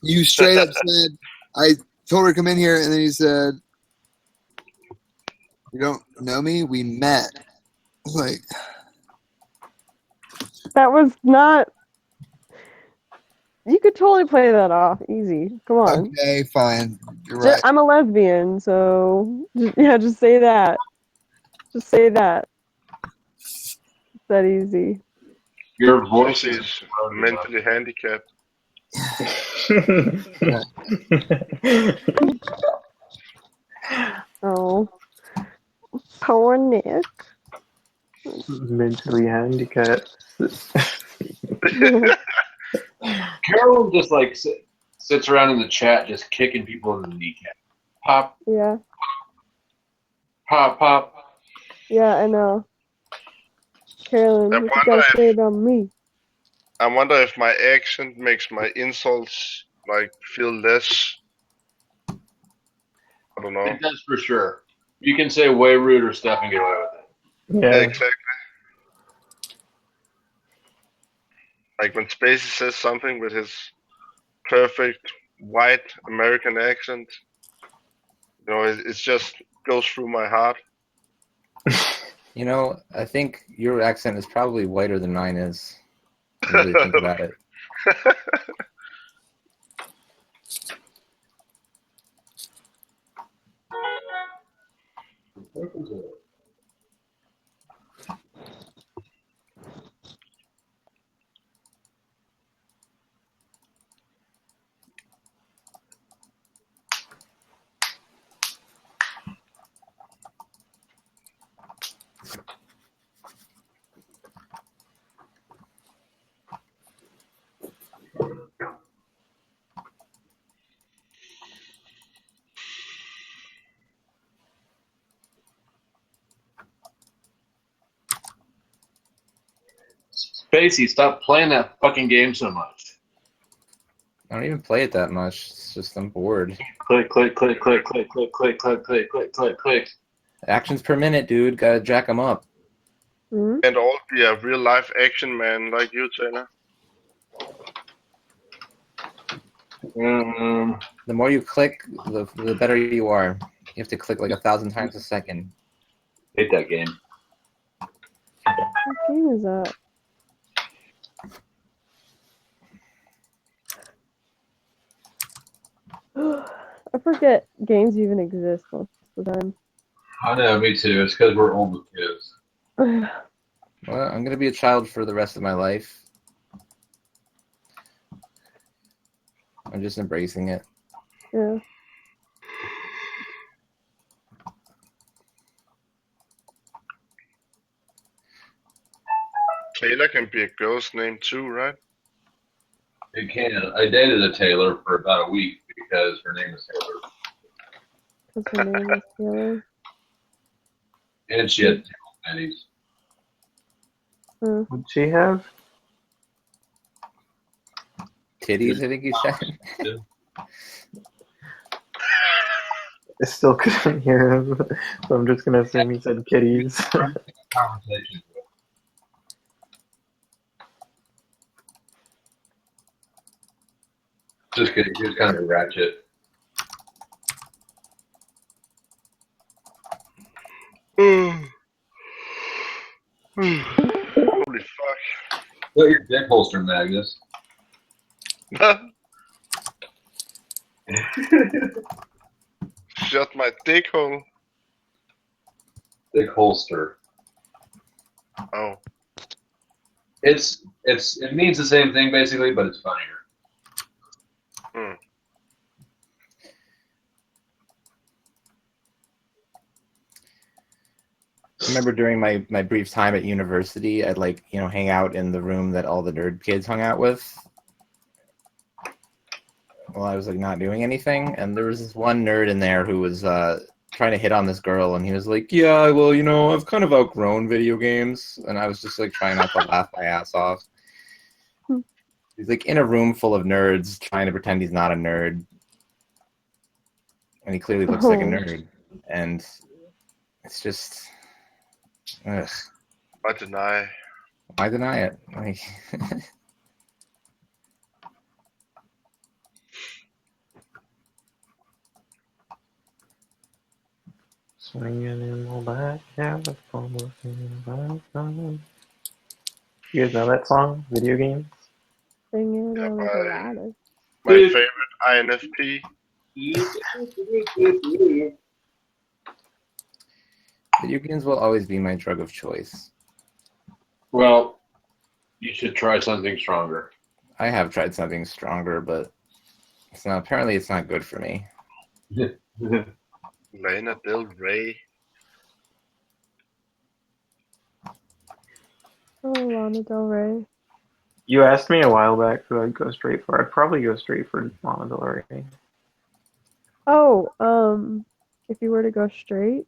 You straight up said, I told her to come in here, and then you said, you don't know me? We met. I was like, That was not. You could totally play that off easy. Come on. okay, fine. You're right. I'm a lesbian, so just say that. Just say that. It's that easy. Your voice She's is mentally handicapped. Oh, poor Nick. Mentally handicapped. Carolyn just like sits around in the chat just kicking people in the kneecap. Pop, Yeah, pop, pop. yeah, I know. Carolyn, I what you wonder gotta say if about me? my accent makes my insults like feel less. I don't know. It does for sure. You can say way ruder stuff and get away with it. Yeah, Yeah. exactly. Like when Spacey says something with his perfect white American accent, it just goes through my heart. You know, I think your accent is probably whiter than mine is. When you really think about it. Spacey, stop playing that fucking game so much. I don't even play it that much. It's just I'm bored. Click, click, click, click, click, click, click, click, click, click, click, click. Actions per minute, dude. Gotta jack them up. Hmm? And all be a real life action man like you, Taylor. The more you click, the better you are. You have to click like 1,000 times a second. Hate that game. What game is that? I forget games even exist most of the time. I know, me too. It's because we're old with kids. Well, I'm gonna be a child for the rest of my life. I'm just embracing it. Yeah. Taylor can be a girl's name too, right? It can. I dated a Taylor for about a week because her name is Taylor. Because her name is Taylor. And she had tail panties. What'd she have? Titties, I think you said. I still couldn't hear him, so I'm just gonna assume he said kitties. Conversation. Just kidding. He was kind of a ratchet. Holy fuck. Put your dick holster, Magnus. Shut my dick hole. Dick holster. Oh. It means the same thing basically, but it's funnier. I remember during my brief time at university, I'd hang out in the room that all the nerd kids hung out with while I was not doing anything. And there was this one nerd in there who was trying to hit on this girl, and he was like, "Yeah, well, I've kind of outgrown video games." And I was just trying not to laugh my ass off. He's in a room full of nerds trying to pretend he's not a nerd. And he clearly looks like a nerd. And it's just... Ugh. Why deny? Why deny it? Swinging in my back, California. You guys know that song? Video games? Singing Yeah, on the ladder. my favorite INFP. Video games will always be my drug of choice. Well, you should try something stronger. I have tried something stronger, but apparently it's not good for me. Lana Del Rey. Oh, Lana Del Rey. You asked me a while back who I'd go straight for. I'd probably go straight for Lana Del Rey. Oh, if you were to go straight,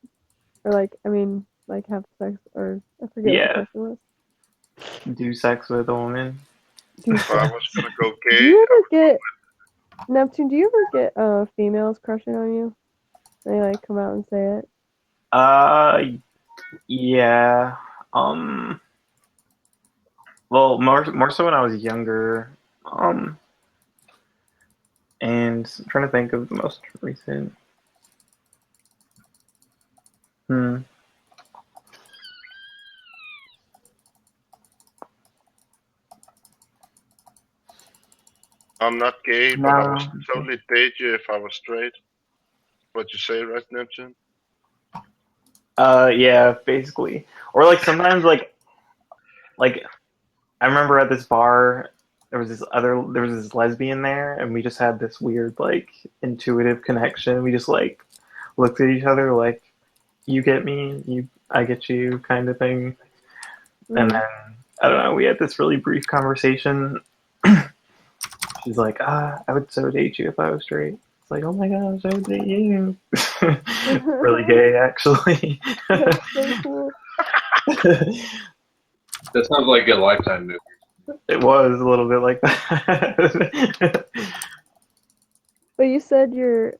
or like, I mean, like have sex, or I forget Yeah. what the question was. Do sex with a woman. If I was gonna go Do gay, you ever get Neptune? Do you ever get females crushing on you? They like come out and say it. Yeah. Well, more so when I was younger. And I'm trying to think of the most recent. I'm not gay, but I would No. totally date you if I was straight. What you say, right, Neptune? Yeah, basically. Or like sometimes like I remember at this bar there was this lesbian there and we just had this weird like intuitive connection. We just like looked at each other like you get me, I get you kind of thing. And then I don't know, we had this really brief conversation. She's like, I would so date you if I was straight. It's like, oh my gosh, I would date you. Really gay, actually. That's so cool. That sounds like a Lifetime movie. It was a little bit like that. But you said you're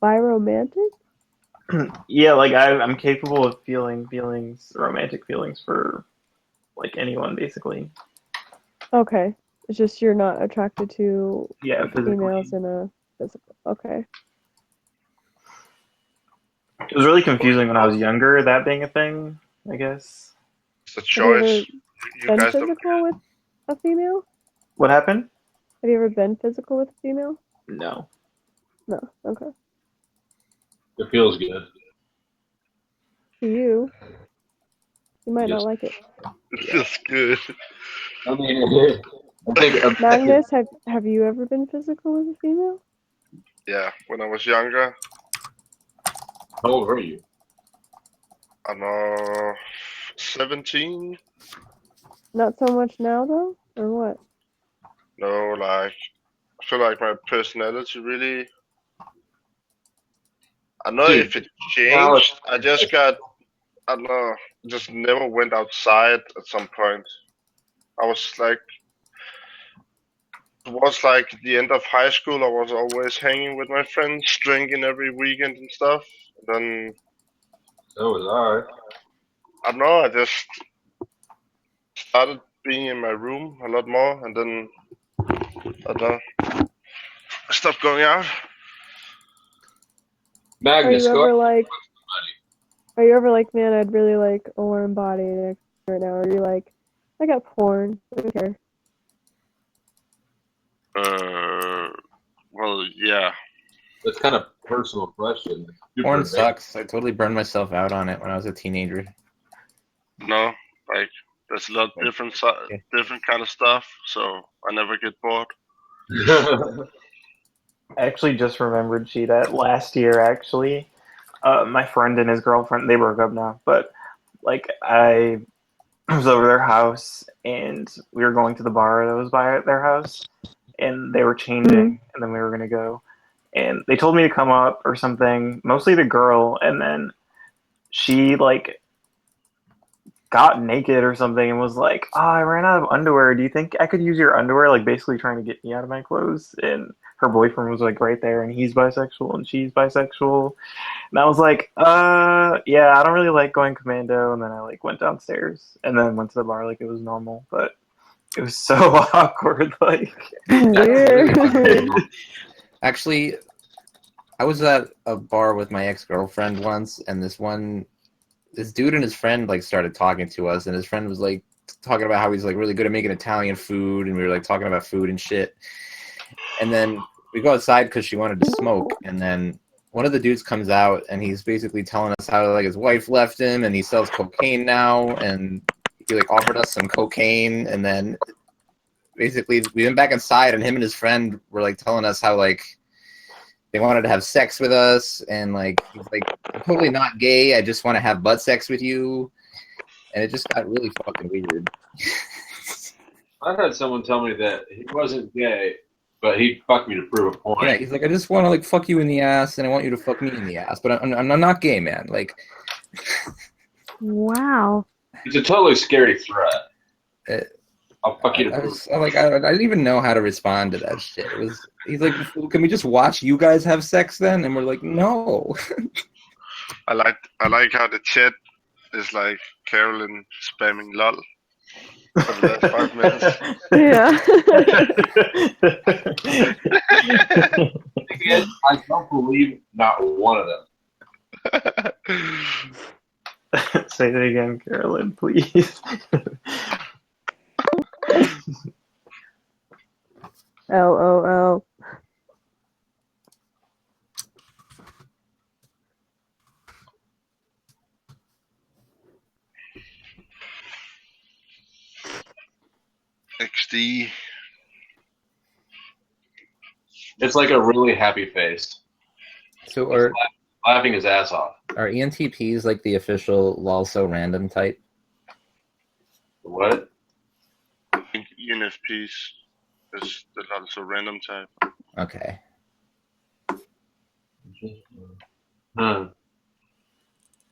biromantic? Yeah, like I'm capable of feeling romantic feelings for like anyone, basically. Okay. It's just you're not attracted to Yeah, physically. females in a physical. Okay. It was really confusing when I was younger, that being a thing, I guess. It's a Have you ever choice. You been guys don't. physical with a female? What happened? Have you ever been physical with a female? No. No. Okay. It feels good. To you, you might Yes. not like it. It feels good. I mean, I think Magnus, have you ever been physical with a female? Yeah, when I was younger, how old were you? I don't know, 17. Not so much now, though, or what? No, like I feel like my personality really. I know Dude, if it now changed. I just got. I don't know. Just never went outside at some point. I was like. Towards like the end of high school, I was always hanging with my friends, drinking every weekend and stuff. Then So was I don't know. I just started being in my room a lot more, and then I don't know. I stopped going out. Magnus, Are you go ever out. like? Are you ever like, man, I'd really like a warm body right now? Or are you like, I got porn. I don't care. Well, yeah. That's kind of a personal question. Porn sucks. I totally burned myself out on it when I was a teenager. No, like there's a lot of different kind of stuff, so I never get bored. I actually just remembered, that last year, actually, my friend and his girlfriend, they broke up now, but like I was over their house and we were going to the bar that was by their house and they were changing and then we were going to go and they told me to come up or something, mostly the girl, and then she like got naked or something and was like, I ran out of underwear. Do you think I could use your underwear? Like basically trying to get me out of my clothes. And her boyfriend was like right there and he's bisexual and she's bisexual. And I was like, yeah, I don't really like going commando. And then I like went downstairs and then went to the bar like it was normal. But it was so awkward. Like, Weird. Actually, I was at a bar with my ex-girlfriend once, and this dude and his friend like started talking to us, and his friend was like talking about how he's like really good at making Italian food, and we were like talking about food and shit. And then we go outside because she wanted to smoke, and then one of the dudes comes out, and he's basically telling us how like his wife left him, and he sells cocaine now, and he like offered us some cocaine, and then basically we went back inside, and him and his friend were like telling us how like they wanted to have sex with us, and like he's like, I'm totally not gay, I just want to have butt sex with you, and it just got really fucking weird. I've had someone tell me that he wasn't gay, but he'd fuck me to prove a point. Yeah, he's like, I just want to like fuck you in the ass, and I want you to fuck me in the ass, but I'm not gay, man. Like, Wow. It's a totally scary threat. I'll fuck you to I prove was like, I didn't even know how to respond to that shit. He's like, can we just watch you guys have sex then? And we're like, no. I like how the chat is like Carolyn spamming lol for the last 5 minutes. Yeah. Again, I don't believe not one of them. Say that again, Carolyn, please. LOL. XD. It's like a really happy face. So are Laughing his ass off. ENTPs like the official lol so random type? What? I think ENFPs is the also random type. Okay.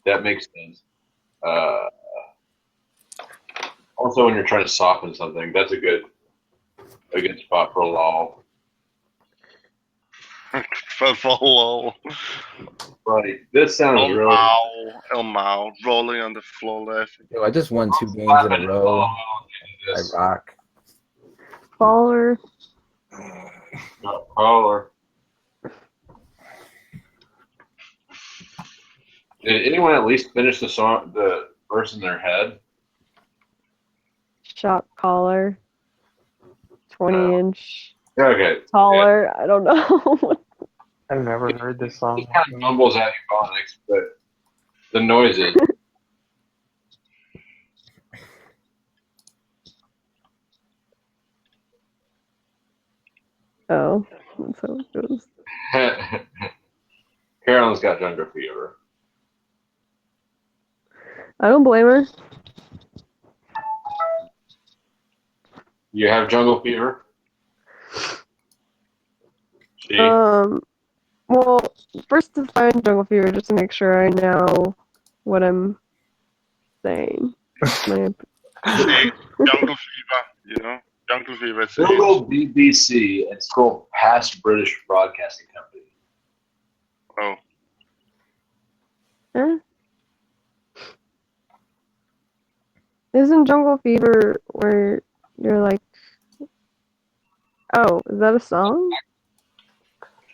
That makes sense. Also, when you're trying to soften something, that's a good spot for a lull. For lol. Right. This sounds really. El Mao, rolling on the floor laughing. Yo, I just won 2 games in a row. I rock. Baller. Caller. Did anyone at least finish the verse in their head? Shot caller. 20-inch. Okay. Taller. I don't know. I've never heard this song. He kind of mumbles at phonics, but the noises. Oh, that's how it goes. Carolyn's got jungle fever. I don't blame her. You have jungle fever? She, Well, first define jungle fever just to make sure I know what I'm saying. Jungle fever, you know? Jungle fever. Google BBC and scroll past British Broadcasting Company. Oh. Huh? Isn't jungle fever where you're like, oh, is that a song?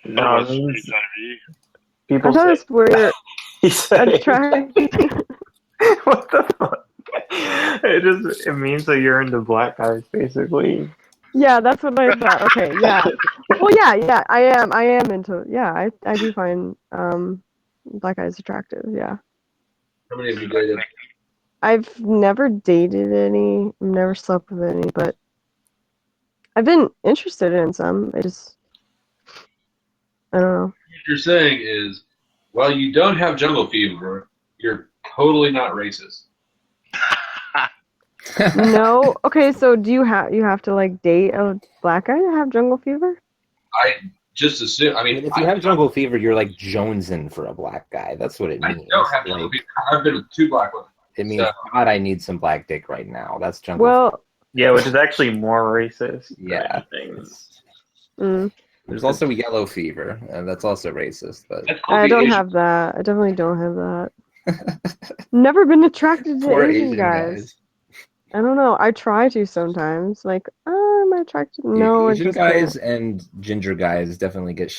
No, it it's means HIV. people I thought say it's where he said attracting. what the fuck? It means that you're into black guys, basically. Yeah, that's what I thought. Okay, yeah. Well, yeah, I am into. Yeah, I do find black guys attractive. Yeah, How many of you dated? I've never dated any. I've never slept with any, but I've been interested in some. I don't know. What you're saying is, while you don't have jungle fever, you're totally not racist. No. Okay, so do you have to like date a black guy to have jungle fever? I just assume. I I mean, mean, if you have jungle fever, you're like jonesing for a black guy. That's what it I means. don't have jungle Like, fever. I've been with 2 black women. it means, So- God, I need some black dick right now. That's jungle Well, Yeah, which is actually more racist. than Yeah. anything. mm, There's also yellow fever, and that's also racist. But That's called I the don't Asian- have that. I definitely don't have that. Never been attracted to poor Asian guys. I don't know. I try to sometimes. Like, am I attracted? No, I Asian just guys can't. and ginger guys definitely get